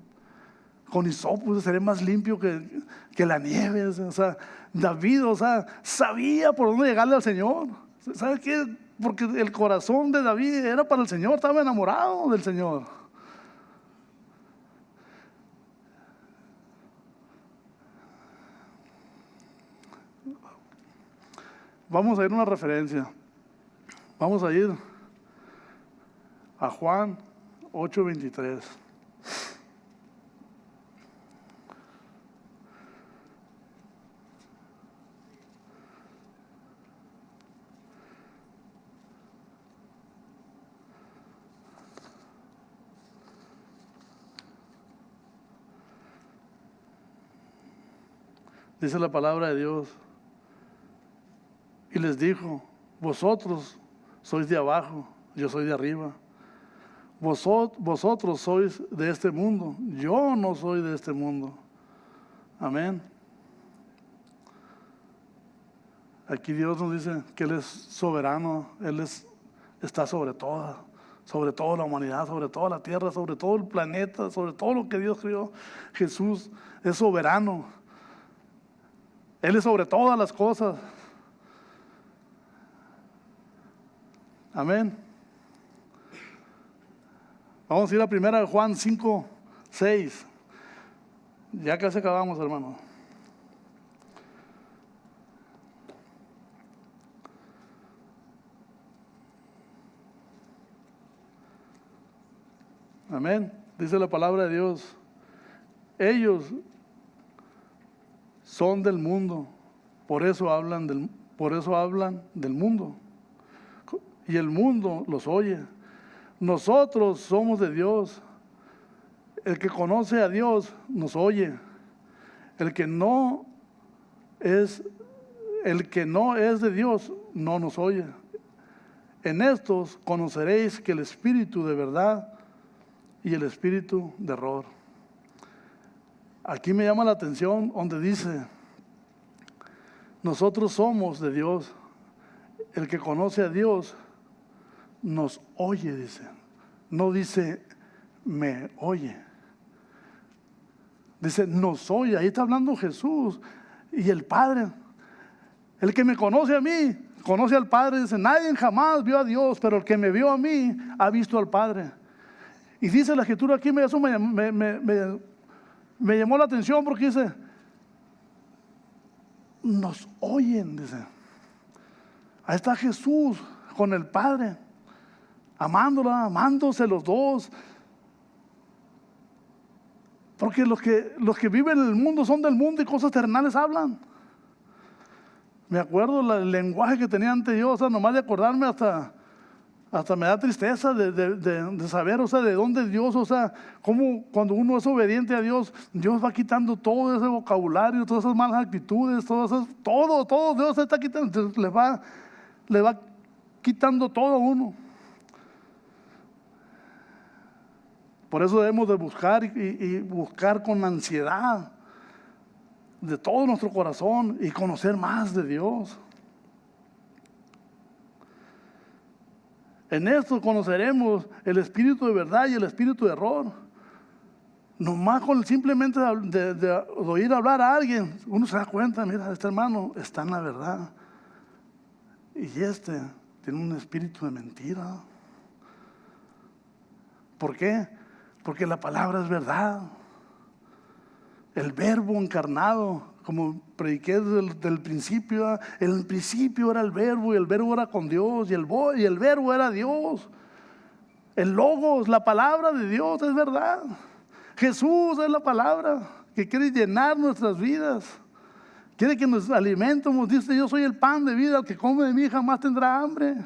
Con hisopo seré más limpio que la nieve. O sea, David, sabía por dónde llegarle al Señor. ¿Sabe qué? Porque el corazón de David era para el Señor, estaba enamorado del Señor. Vamos a ir a una referencia. Vamos a ir a Juan 8:23. Dice la palabra de Dios. Y les dijo, vosotros sois de abajo, yo soy de arriba. Vosotros sois de este mundo, yo no soy de este mundo. Amén. Aquí Dios nos dice que Él es soberano, está sobre toda la humanidad, sobre toda la tierra, sobre todo el planeta, sobre todo lo que Dios creó. Jesús es soberano. Él es sobre todas las cosas. Amén. Vamos a ir a 1 Juan 5, 6. Ya casi acabamos, hermano. Amén. Dice la palabra de Dios. Ellos son del mundo, por eso hablan del mundo. Y el mundo los oye. Nosotros somos de Dios. El que conoce a Dios nos oye. El que no es de Dios no nos oye. En estos conoceréis que el espíritu de verdad y el espíritu de error. Aquí me llama la atención donde dice, nosotros somos de Dios. El que conoce a Dios nos oye, dice. No dice, me oye. Dice, nos oye. Ahí está hablando Jesús y el Padre. El que me conoce a mí, conoce al Padre. Dice, nadie jamás vio a Dios, pero el que me vio a mí, ha visto al Padre. Y dice la Escritura aquí, eso me llamó la atención porque dice, nos oyen, dice. Ahí está Jesús con el Padre, amándose los dos. Porque los que viven en el mundo son del mundo y cosas terrenales hablan. Me acuerdo el lenguaje que tenía ante Dios, nomás de acordarme hasta me da tristeza de saber, de dónde Dios, cómo cuando uno es obediente a Dios, Dios va quitando todo ese vocabulario, todas esas malas actitudes, todo Dios está quitando, le va quitando todo a uno. Por eso debemos de buscar y buscar con ansiedad de todo nuestro corazón y conocer más de Dios. En esto conoceremos el espíritu de verdad y el espíritu de error. Nomás con simplemente de oír hablar a alguien, uno se da cuenta, mira, este hermano está en la verdad. Y este tiene un espíritu de mentira. ¿Por qué? Porque la palabra es verdad. El verbo encarnado, como prediqué desde el principio, en el principio era el verbo y el verbo era con Dios y el verbo era Dios. El logos, la palabra de Dios es verdad. Jesús es la palabra que quiere llenar nuestras vidas. Quiere que nos alimentemos. Dice, yo soy el pan de vida, el que come de mí jamás tendrá hambre.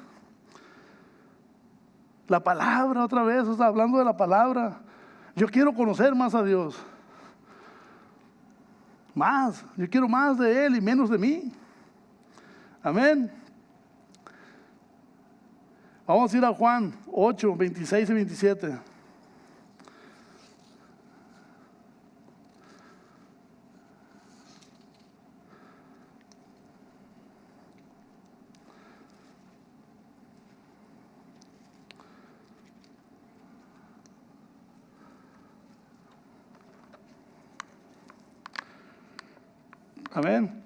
La palabra otra vez, hablando de la palabra. Yo quiero conocer más a Dios. Más, yo quiero más de Él y menos de mí. Amén. Vamos a ir a Juan 8, 26 y 27. Amén.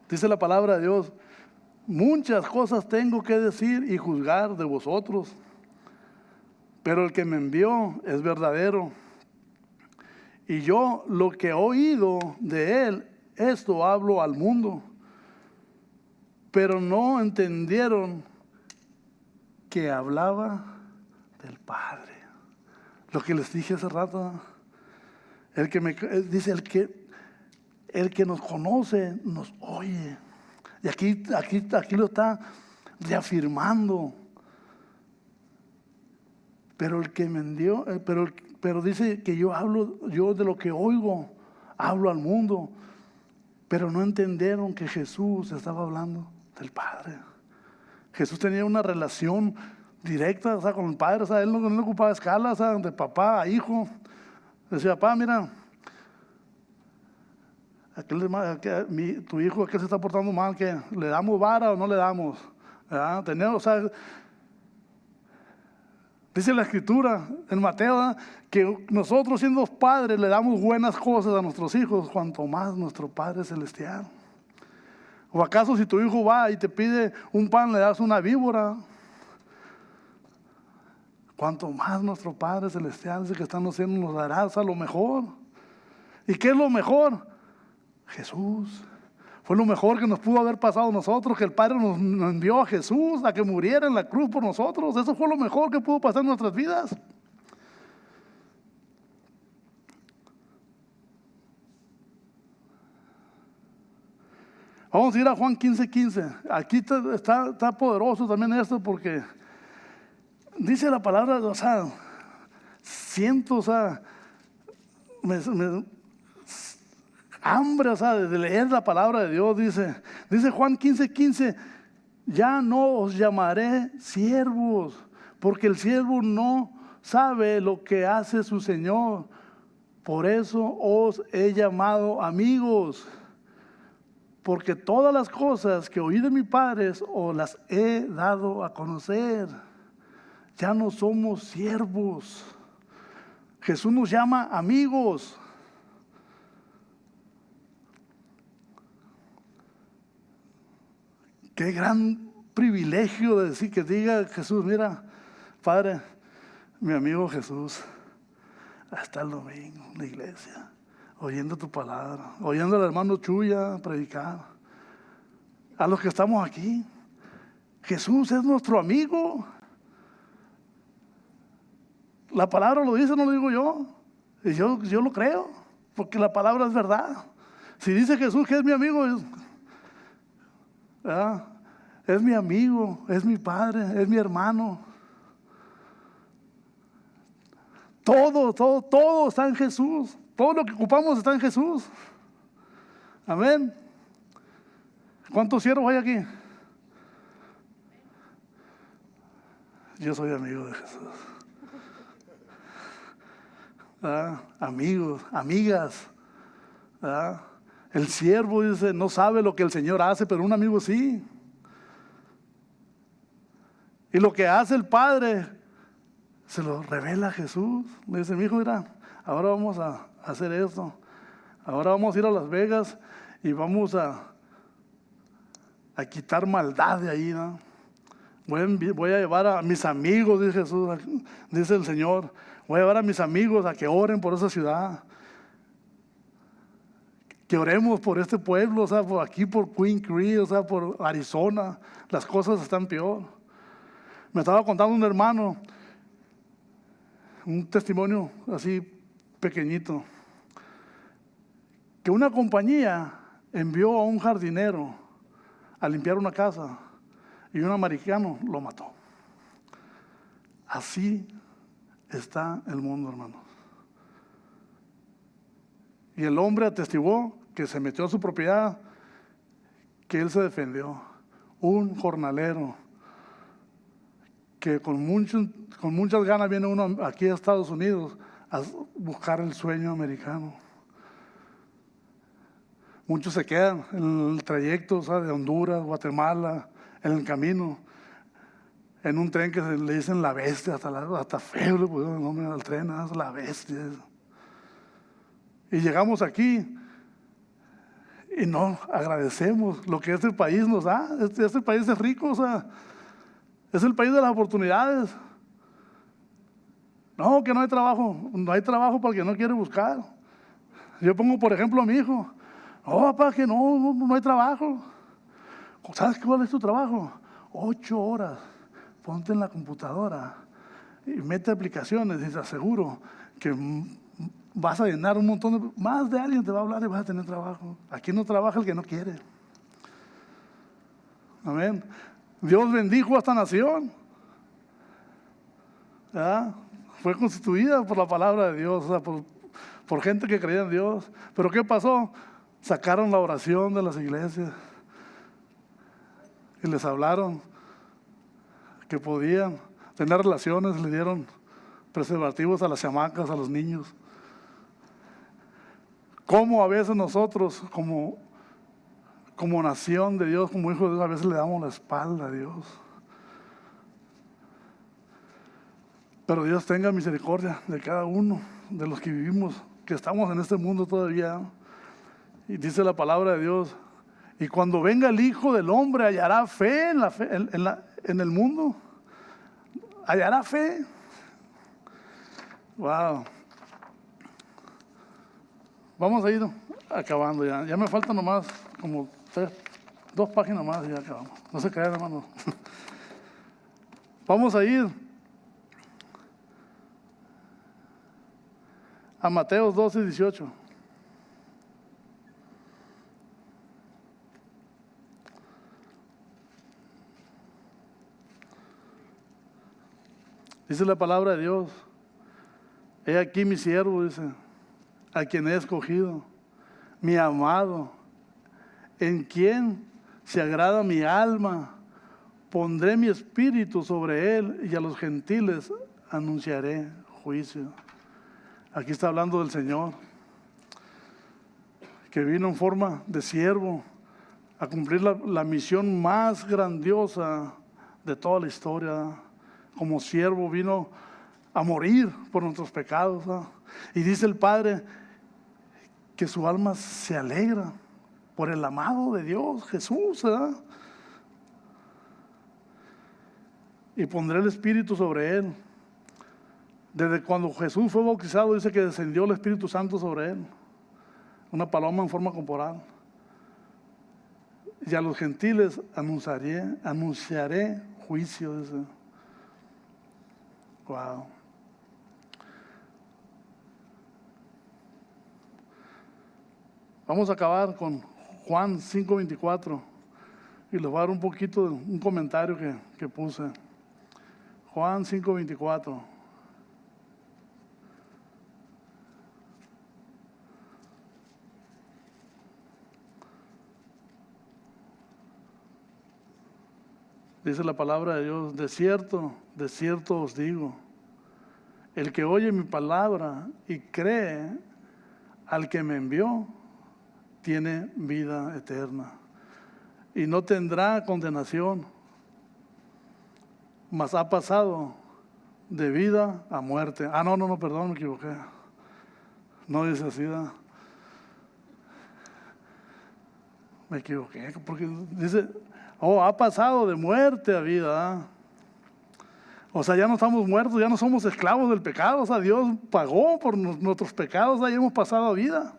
Dice la palabra de Dios, muchas cosas tengo que decir y juzgar de vosotros, pero el que me envió es verdadero. Y yo lo que he oído de él, esto hablo al mundo. Pero no entendieron que hablaba del Padre. Lo que les dije hace rato. Dice, el que nos conoce, nos oye. Y aquí lo está reafirmando. Pero el que me envió, pero dice que yo de lo que oigo, hablo al mundo. Pero no entendieron que Jesús estaba hablando del Padre. Jesús tenía una relación directa, con el Padre. Él no ocupaba escalas, de papá a hijo. Decía, papá, mira, tu hijo aquel se está portando mal, ¿qué? ¿Le damos vara o no le damos? Dice la Escritura en Mateo que nosotros siendo padres le damos buenas cosas a nuestros hijos, cuanto más nuestro Padre Celestial. ¿O acaso si tu hijo va y te pide un pan, le das una víbora? Cuanto más nuestro Padre Celestial dice que está en los cielos nos dará lo mejor. ¿Y qué es lo mejor? Jesús. Fue lo mejor que nos pudo haber pasado a nosotros, que el Padre nos envió a Jesús a que muriera en la cruz por nosotros. Eso fue lo mejor que pudo pasar en nuestras vidas. Vamos a ir a Juan 15:15. Aquí está poderoso también esto, porque dice la palabra, siento, hambre, de leer la palabra de Dios. Dice Juan 15:15, ya no os llamaré siervos, porque el siervo no sabe lo que hace su Señor. Por eso os he llamado amigos, porque todas las cosas que oí de mi Padre os las he dado a conocer. Ya no somos siervos. Jesús nos llama amigos. Qué gran privilegio de decir que diga Jesús, mira, Padre, mi amigo Jesús, hasta el domingo en la iglesia, oyendo tu palabra, oyendo al hermano Chuya predicar. A los que estamos aquí, Jesús es nuestro amigo. La palabra lo dice, no lo digo yo. Y yo lo creo, porque la palabra es verdad. Si dice Jesús que es mi amigo, es mi amigo, es mi padre, es mi hermano. Todo está en Jesús. Todo lo que ocupamos está en Jesús. Amén. ¿Cuántos siervos hay aquí? Yo soy amigo de Jesús. Amigos, amigas. El siervo dice, no sabe lo que el Señor hace, pero un amigo sí. Y lo que hace el Padre se lo revela a Jesús. Le dice, mi hijo, mira, ahora vamos a hacer esto. Ahora vamos a ir a Las Vegas y vamos a quitar maldad de ahí, ¿no? Voy a llevar a mis amigos, dice Jesús, dice el Señor. Voy a llevar a mis amigos a que oren por esa ciudad. Que oremos por este pueblo, por aquí, por Queen Creek, por Arizona. Las cosas están peor. Me estaba contando un hermano, un testimonio así pequeñito, que una compañía envió a un jardinero a limpiar una casa y un americano lo mató. Así está el mundo, hermanos. Y el hombre atestiguó que se metió a su propiedad, que él se defendió. Un jornalero que con muchas ganas viene uno aquí a Estados Unidos a buscar el sueño americano. Muchos se quedan en el trayecto, de Honduras, Guatemala, en el camino, en un tren que le dicen la bestia, hasta feo le pusieron el nombre al tren, la bestia. Y llegamos aquí y no agradecemos lo que este país nos da. Este país es rico, es el país de las oportunidades. No, que no hay trabajo. No hay trabajo para el que no quiere buscar. Yo pongo, por ejemplo, a mi hijo. No, papá, que no hay trabajo. ¿Sabes cuál es tu trabajo? 8 horas. Ponte en la computadora y mete aplicaciones y te aseguro que vas a llenar un montón más de alguien te va a hablar y vas a tener trabajo. Aquí no trabaja el que no quiere. Amén. Dios bendijo a esta nación. fue constituida por la palabra de Dios, o sea, por gente que creía en Dios. Pero ¿qué pasó? Sacaron la oración de las iglesias y les hablaron que podían tener relaciones, le dieron preservativos a las chamacas, a los niños. Cómo a veces nosotros como nación de Dios, como hijos de Dios, a veces le damos la espalda a Dios. Pero Dios tenga misericordia de cada uno de los que vivimos, que estamos en este mundo todavía. Y dice la palabra de Dios: y cuando venga el Hijo del Hombre, hallará fe en el mundo. Hallará fe. Wow. Vamos a ir acabando ya. Ya me faltan nomás como 2 páginas más y ya acabamos. No se crean, hermano. Vamos a ir a Mateo 12:18. Dice la palabra de Dios: he aquí mi siervo, dice, a quien he escogido, mi amado, en quien se agrada mi alma. Pondré mi espíritu sobre él, y a los gentiles anunciaré juicio. Aquí está hablando del Señor, que vino en forma de siervo a cumplir la misión más grandiosa de toda la historia. Como siervo vino a morir por nuestros pecados, ¿no? Y dice el Padre que su alma se alegra por el amado de Dios, Jesús, ¿verdad? Y pondré el Espíritu sobre él. Desde cuando Jesús fue bautizado, dice que descendió el Espíritu Santo sobre él, una paloma en forma corporal. Y a los gentiles anunciaré juicio, dice. Wow. Vamos a acabar con Juan 5:24 y les voy a dar un poquito de un comentario que puse. Juan 5:24. Dice la palabra de Dios: de cierto os digo, el que oye mi palabra y cree al que me envió, tiene vida eterna y no tendrá condenación, mas ha pasado de vida a muerte. No, perdón, me equivoqué. No dice así, ¿verdad? Me equivoqué, porque dice, ha pasado de muerte a vida, ¿verdad? O sea, ya no estamos muertos, ya no somos esclavos del pecado. O sea, Dios pagó por nuestros pecados, ya hemos pasado a vida.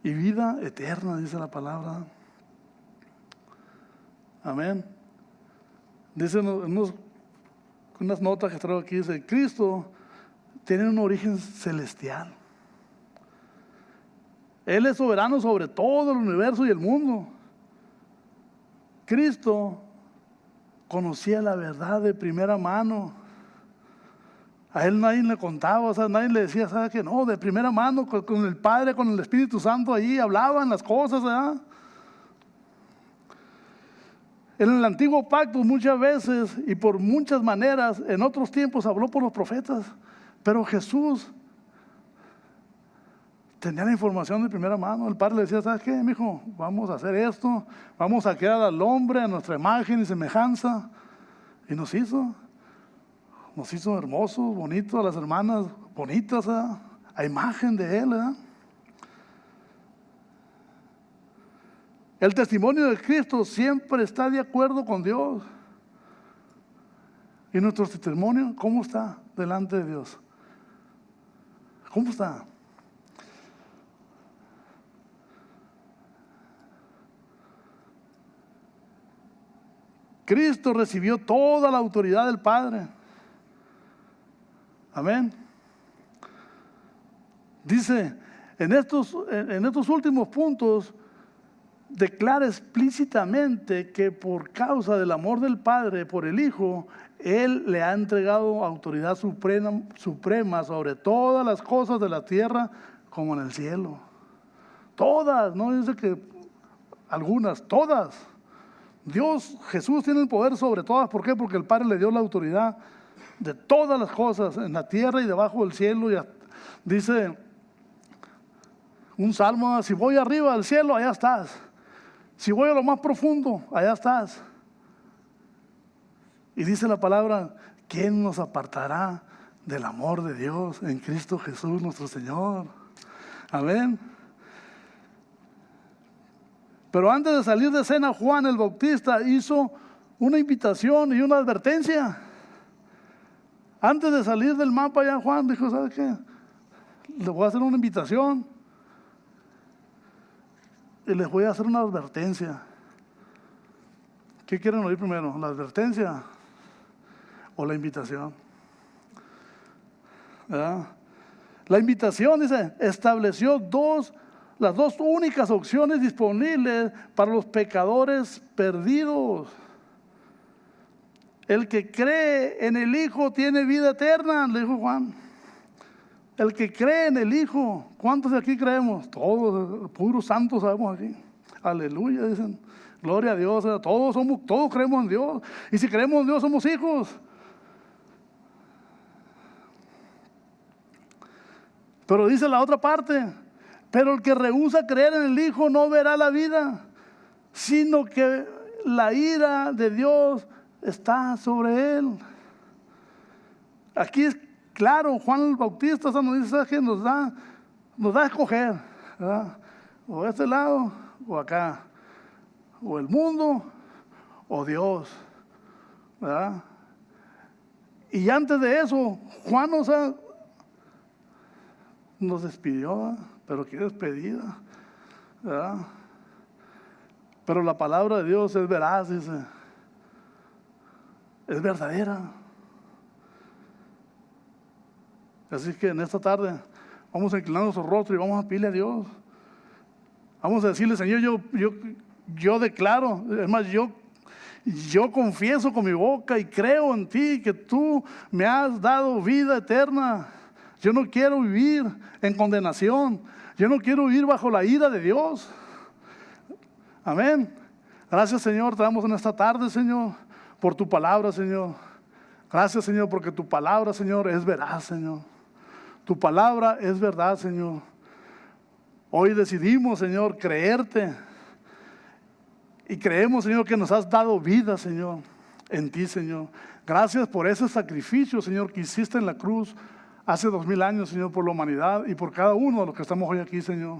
Y vida eterna, dice la palabra. Amén. Dice unas notas que traigo aquí, dice: Cristo tiene un origen celestial. Él es soberano sobre todo el universo y el mundo. Cristo conocía la verdad de primera mano. A él nadie le contaba, o sea, nadie le decía, ¿sabes qué? No, de primera mano, con el Padre, con el Espíritu Santo, allí hablaban las cosas, ¿verdad? En el antiguo pacto muchas veces y por muchas maneras, en otros tiempos habló por los profetas, pero Jesús tenía la información de primera mano. El Padre le decía, ¿sabes qué, mijo? Vamos a hacer esto, vamos a crear al hombre a nuestra imagen y semejanza. Y nos hizo hermosos, bonitos, a las hermanas bonitas, ¿verdad? A imagen de Él, ¿verdad? El testimonio de Cristo siempre está de acuerdo con Dios. ¿Y nuestro testimonio cómo está delante de Dios? ¿Cómo está? Cristo recibió toda la autoridad del Padre. Amén. Dice, en estos últimos puntos, declara explícitamente que por causa del amor del Padre por el Hijo, Él le ha entregado autoridad suprema sobre todas las cosas de la tierra como en el cielo. Todas, no dice que algunas, todas. Dios, Jesús tiene el poder sobre todas. ¿Por qué? Porque el Padre le dio la autoridad de todas las cosas en la tierra y debajo del cielo. Y dice un salmo: si voy arriba del cielo, allá estás. Si voy a lo más profundo, allá estás. Y dice la palabra: ¿quién nos apartará del amor de Dios en Cristo Jesús nuestro Señor? Amén. Pero antes de salir de escena, Juan el Bautista hizo una invitación y una advertencia. Antes de salir del mapa, ya Juan dijo: ¿sabe qué? Les voy a hacer una invitación y les voy a hacer una advertencia. ¿Qué quieren oír primero? ¿La advertencia o la invitación? ¿Verdad? La invitación, dice, estableció las dos únicas opciones disponibles para los pecadores perdidos. El que cree en el Hijo tiene vida eterna, le dijo Juan. El que cree en el Hijo. ¿Cuántos de aquí creemos? Todos, puros santos sabemos aquí. Aleluya, dicen. Gloria a Dios. Todos creemos en Dios. Y si creemos en Dios, somos hijos. Pero dice la otra parte: pero el que rehúsa creer en el Hijo no verá la vida, sino que la ira de Dios está sobre él. Aquí es claro, Juan el Bautista nos dice: ¿sabes qué? Nos da a escoger, ¿verdad? O este lado o acá, o el mundo o Dios, ¿verdad? Y antes de eso, Juan nos despidió, ¿verdad? Pero qué despedida, ¿verdad? Pero la palabra de Dios es veraz, dice, es verdadera. Así que en esta tarde vamos a inclinar nuestro rostro y vamos a pedirle a Dios. Vamos a decirle: Señor, yo declaro, es más, yo confieso con mi boca y creo en ti que tú me has dado vida eterna. Yo no quiero vivir en condenación. Yo no quiero vivir bajo la ira de Dios. Amén. Gracias, Señor, te damos en esta tarde, Señor, por tu palabra, Señor. Gracias, Señor, porque tu palabra, Señor, es veraz, Señor. Tu palabra es verdad, Señor. Hoy decidimos, Señor, creerte. Y creemos, Señor, que nos has dado vida, Señor, en ti, Señor. Gracias por ese sacrificio, Señor, que hiciste en la cruz hace 2000 años, Señor, por la humanidad y por cada uno de los que estamos hoy aquí, Señor.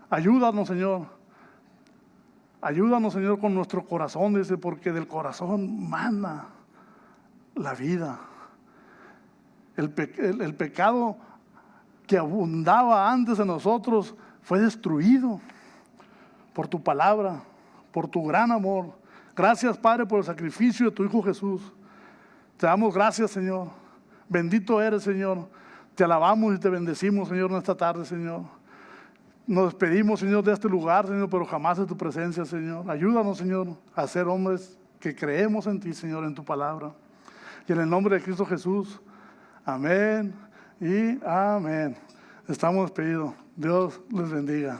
Ayúdanos, Señor. Ayúdanos, Señor, con nuestro corazón, dice, porque del corazón mana la vida. El pecado que abundaba antes de nosotros fue destruido por tu palabra, por tu gran amor. Gracias, Padre, por el sacrificio de tu Hijo Jesús. Te damos gracias, Señor. Bendito eres, Señor. Te alabamos y te bendecimos, Señor, en esta tarde, Señor. Nos despedimos, Señor, de este lugar, Señor, pero jamás de tu presencia, Señor. Ayúdanos, Señor, a ser hombres que creemos en ti, Señor, en tu palabra. Y en el nombre de Cristo Jesús, amén y amén. Estamos despedidos. Dios les bendiga.